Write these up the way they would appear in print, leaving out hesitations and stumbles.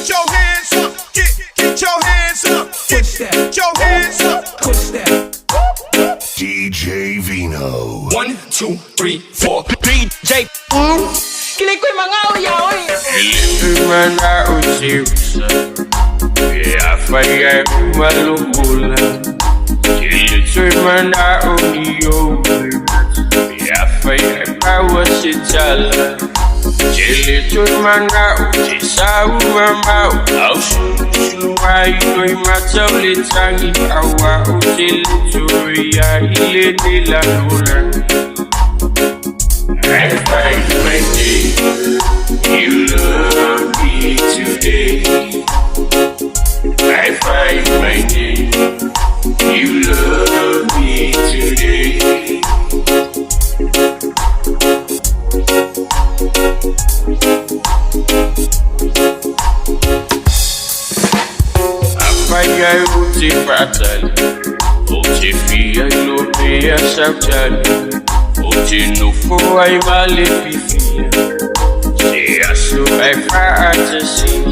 Put your hands up, get your hands up, get your hands up, push that. DJ Vino. 1, 2, 3, 4. DJ Kini ko mga uyaw Mana usiusa Afaya kumalubula Kili mana uniyo Afaya kawasitala Kili mana utisau mamau Ausuluwa inoy mataulitangi Awa utilitua ile nilalula I find my day, you love me today. I find my day, you love me today. Apaya uti fatali, uti fia ilopea sabjali. Oje no for I vale fifia Se aso I fantasy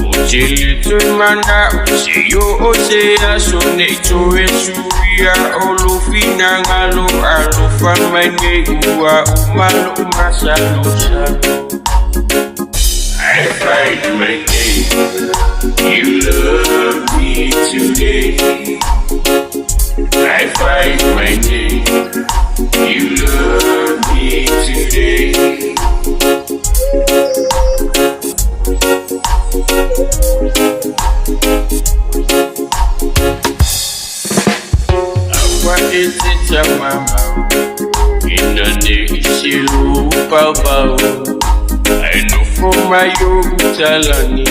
Oje little mana Oje yo oje aso neito esuria Olo fina ngalo alo famane Uwa umalo umasalo shalo I find my day You love me today I find my day You love me today. What is it, your mama? In a day, she look about. I know for my young talani.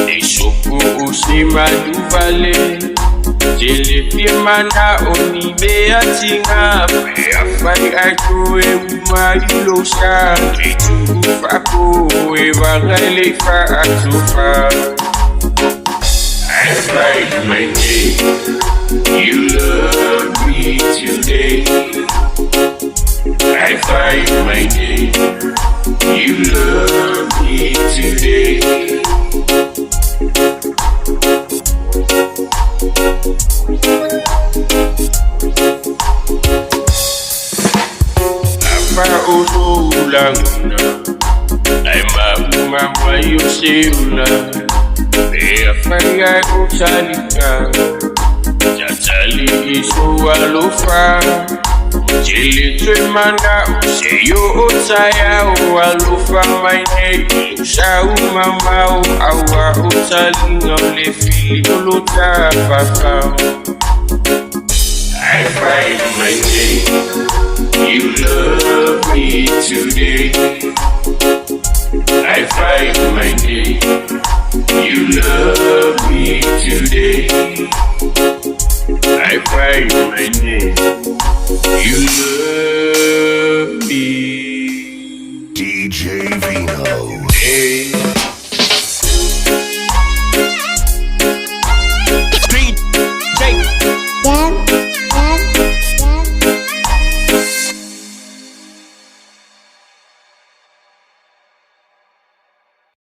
They so cool, see my duvale. Jelepi mana oni bea tinga Bea fai ato e umailo sa Kitu ufako e wangale fa atofa I find my day You love me today I find my day You love me today Ulanguna Ay mama yusila Bea faya utalika Jatali isu alufa Jili tuimana useyo utaya Ualufa maine Usau mamau Awa utalinga ulefili uluta fakao I find my day You love me today. I find my day. You love me today. I find my day. You love me. DJ Vino. Hey.